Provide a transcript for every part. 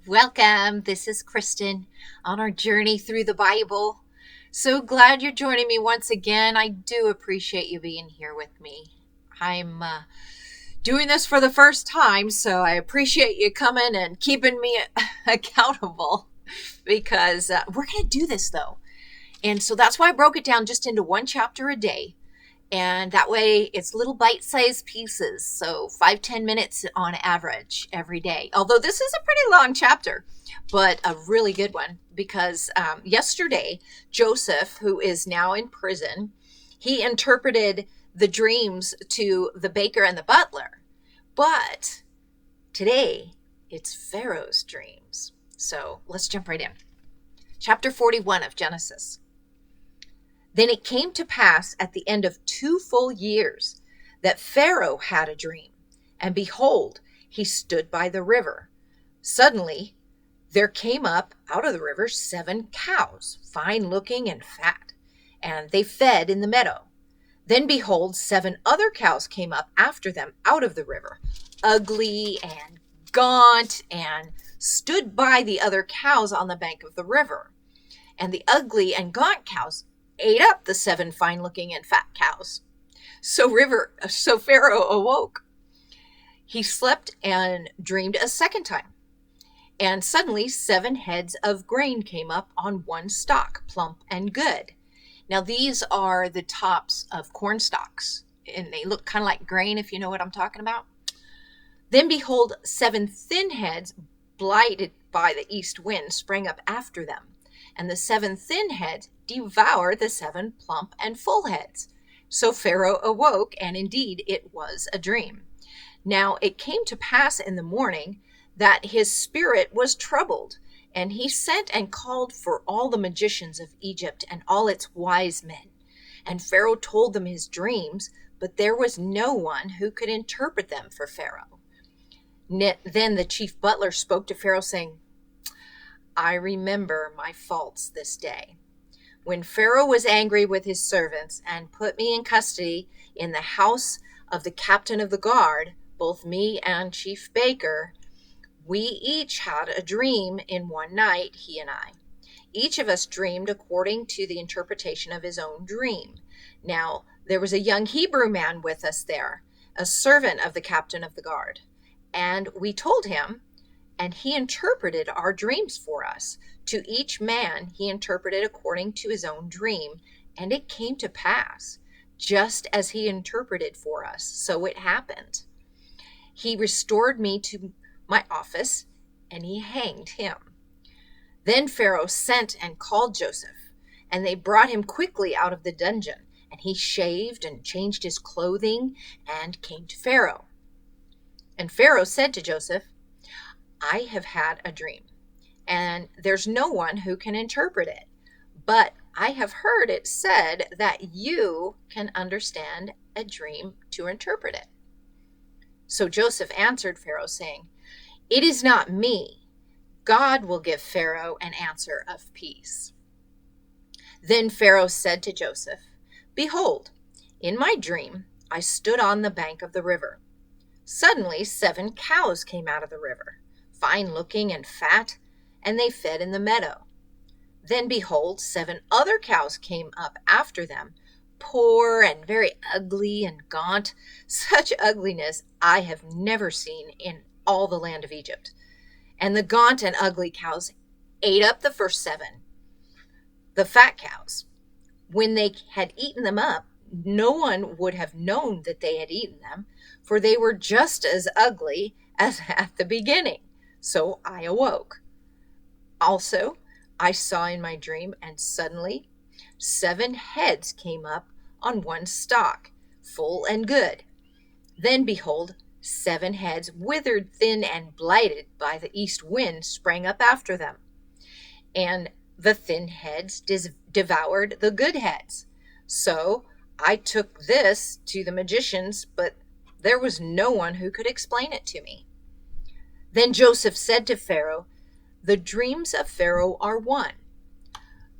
Welcome. This is Kristen on our journey through the Bible. So glad you're joining me once again. I do appreciate you being here with me. I'm doing this for the first time, so I appreciate you coming and keeping me accountable because we're going to do this though. And so that's why I broke it down just into one chapter a day. And that way it's little bite-sized pieces. So 5-10 minutes on average every day. Although this is a pretty long chapter, but a really good one because yesterday, Joseph, who is now in prison, he interpreted the dreams to the baker and the butler. But today it's Pharaoh's dreams. So let's jump right in. Chapter 41 of Genesis. Then it came to pass at the end of 2 full years that Pharaoh had a dream, and behold, he stood by the river. Suddenly there came up out of the river 7 cows, fine looking and fat, and they fed in the meadow. Then behold, 7 other cows came up after them out of the river, ugly and gaunt, and stood by the other cows on the bank of the river. And the ugly and gaunt cows ate up the 7 fine-looking and fat cows. So Pharaoh awoke. He slept and dreamed a second time. And suddenly 7 heads of grain came up on one stalk, plump and good. Now these are the tops of corn stalks, and they look kind of like grain, if you know what I'm talking about. Then behold, 7 thin heads, blighted by the east wind, sprang up after them. And the 7 thin heads devoured the 7 plump and full heads. So Pharaoh awoke, and indeed it was a dream. Now it came to pass in the morning that his spirit was troubled, and he sent and called for all the magicians of Egypt and all its wise men. And Pharaoh told them his dreams, but there was no one who could interpret them for Pharaoh. Then the chief butler spoke to Pharaoh, saying, I remember my faults this day. When Pharaoh was angry with his servants and put me in custody in the house of the captain of the guard, both me and chief baker, we each had a dream in one night, he and I. Each of us dreamed according to the interpretation of his own dream. Now, there was a young Hebrew man with us there, a servant of the captain of the guard. And we told him, and he interpreted our dreams for us. To each man he interpreted according to his own dream, and it came to pass, just as he interpreted for us, so it happened. He restored me to my office, and he hanged him. Then Pharaoh sent and called Joseph, and they brought him quickly out of the dungeon, and he shaved and changed his clothing and came to Pharaoh. And Pharaoh said to Joseph, I have had a dream, and there's no one who can interpret it. But I have heard it said that you can understand a dream to interpret it. So Joseph answered Pharaoh, saying, It is not me. God will give Pharaoh an answer of peace. Then Pharaoh said to Joseph, Behold, in my dream I stood on the bank of the river. Suddenly 7 cows came out of the river, fine looking and fat, and they fed in the meadow. Then behold, 7 other cows came up after them, poor and very ugly and gaunt, such ugliness I have never seen in all the land of Egypt. And the gaunt and ugly cows ate up the first 7, the fat cows. When they had eaten them up, no one would have known that they had eaten them, for they were just as ugly as at the beginning. So I awoke. Also, I saw in my dream, and suddenly 7 heads came up on one stalk, full and good. Then behold, 7 heads, withered, thin, and blighted by the east wind, sprang up after them. And the thin heads devoured the good heads. So I took this to the magicians, but there was no one who could explain it to me. Then Joseph said to Pharaoh, The dreams of Pharaoh are one.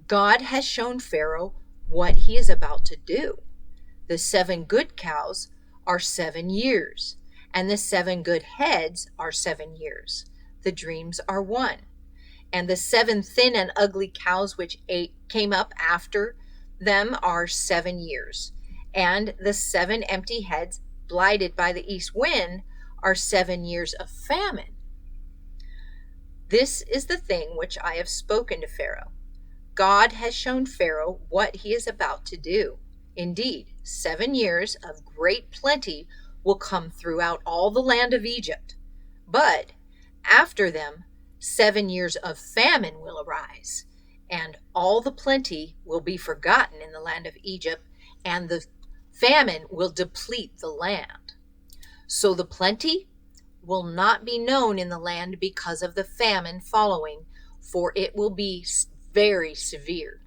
God has shown Pharaoh what he is about to do. The 7 good cows are 7 years, and the 7 good heads are 7 years. the dreams are one. And the 7 thin and ugly cows which came up after them are 7 years. And the 7 empty heads blighted by the east wind are 7 years of famine. This is the thing which I have spoken to Pharaoh. God has shown Pharaoh what he is about to do. Indeed, 7 years of great plenty will come throughout all the land of Egypt. But after them, 7 years of famine will arise, and all the plenty will be forgotten in the land of Egypt, and the famine will deplete the land. So the plenty will not be known in the land because of the famine following, for it will be very severe.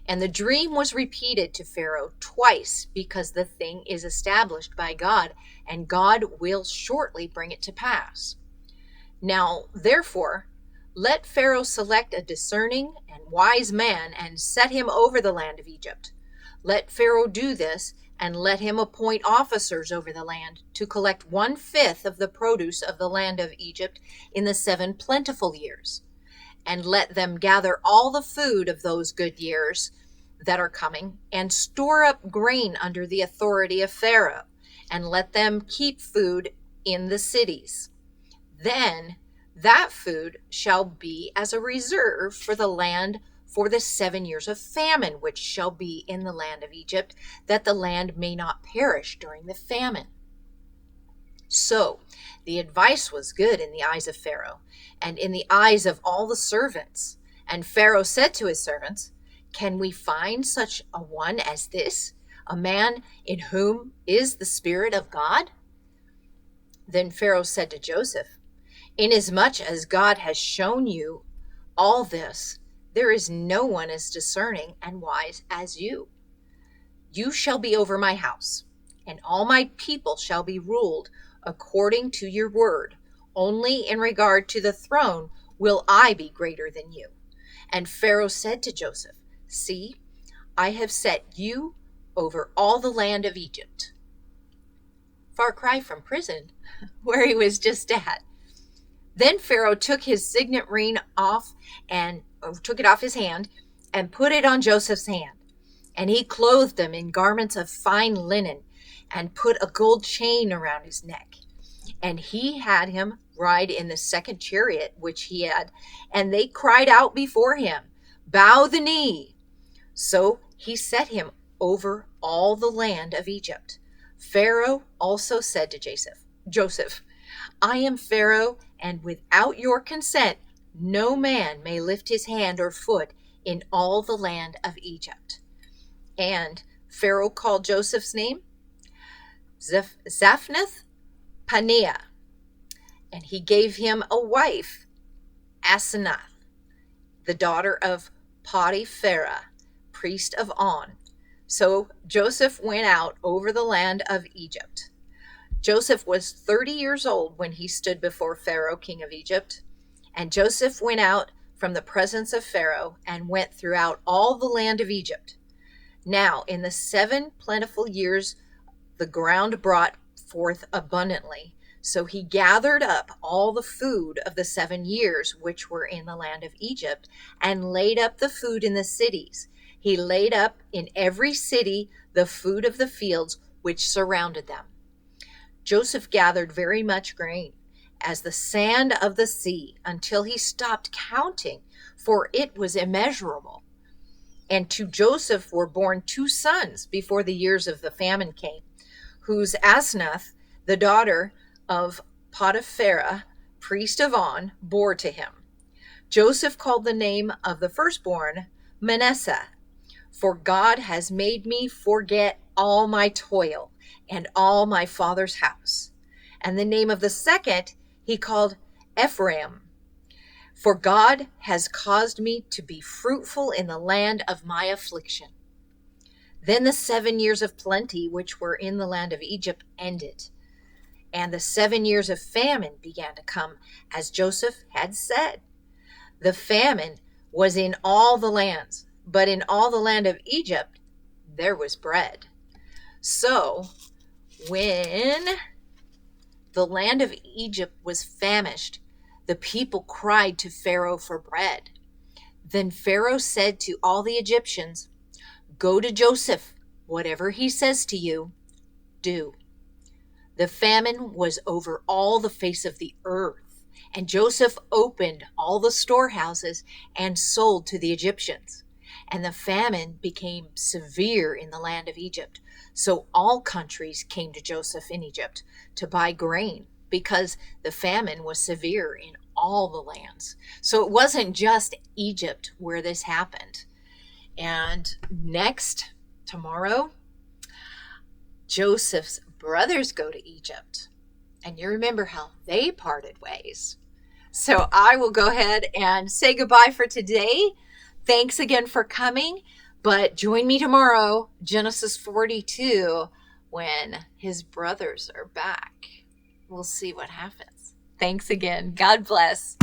And the dream was repeated to Pharaoh twice because the thing is established by God, and God will shortly bring it to pass. Now, therefore, let Pharaoh select a discerning and wise man and set him over the land of Egypt. Let Pharaoh do this, and let him appoint officers over the land to collect 1/5 of the produce of the land of Egypt in the 7 plentiful years. And let them gather all the food of those good years that are coming, and store up grain under the authority of Pharaoh, and let them keep food in the cities. Then that food shall be as a reserve for the land for the 7 years of famine which shall be in the land of Egypt, that the land may not perish during the famine. So the advice was good in the eyes of Pharaoh, and in the eyes of all the servants. And Pharaoh said to his servants, "Can we find such a one as this, a man in whom is the Spirit of God?" Then Pharaoh said to Joseph, "Inasmuch as God has shown you all this, there is no one as discerning and wise as you. You shall be over my house, and all my people shall be ruled according to your word. Only in regard to the throne will I be greater than you." And Pharaoh said to Joseph, "See, I have set you over all the land of Egypt." Far cry from prison, where he was just at. Then Pharaoh took his signet ring off and took it off his hand and put it on Joseph's hand. And he clothed him in garments of fine linen and put a gold chain around his neck. And he had him ride in the 2nd chariot which he had, and they cried out before him, "Bow the knee." So he set him over all the land of Egypt. Pharaoh also said to Joseph, "I am Pharaoh, and without your consent no man may lift his hand or foot in all the land of Egypt." And Pharaoh called Joseph's name Zaphnath Paneah, and he gave him a wife, Asenath, the daughter of Potipharah, priest of On. So Joseph went out over the land of Egypt. Joseph was 30 years old when he stood before Pharaoh, king of Egypt. And Joseph went out from the presence of Pharaoh and went throughout all the land of Egypt. Now, in the 7 plentiful years, the ground brought forth abundantly. So he gathered up all the food of the 7 years which were in the land of Egypt, and laid up the food in the cities. He laid up in every city the food of the fields which surrounded them. Joseph gathered very much grain, as the sand of the sea, until he stopped counting, for it was immeasurable. And to Joseph were born 2 sons before the years of the famine came, whose Asenath, the daughter of Potipharah, priest of On, bore to him. Joseph called the name of the firstborn Manasseh, for God has made me forget all my toil and all my father's house. And the name of the second he called Ephraim, for God has caused me to be fruitful in the land of my affliction. Then the 7 years of plenty which were in the land of Egypt ended, and the 7 years of famine began to come, as Joseph had said. The famine was in all the lands, but in all the land of Egypt there was bread. So when the land of Egypt was famished, the people cried to Pharaoh for bread. Then Pharaoh said to all the Egyptians, "Go to Joseph. Whatever he says to you, do." The famine was over all the face of the earth, and Joseph opened all the storehouses and sold to the Egyptians. And the famine became severe in the land of Egypt. So all countries came to Joseph in Egypt to buy grain, because the famine was severe in all the lands. So it wasn't just Egypt where this happened. And next, tomorrow, Joseph's brothers go to Egypt. And you remember how they parted ways. So I will go ahead and say goodbye for today. Thanks again for coming. But join me tomorrow, Genesis 42, when his brothers are back. We'll see what happens. Thanks again. God bless.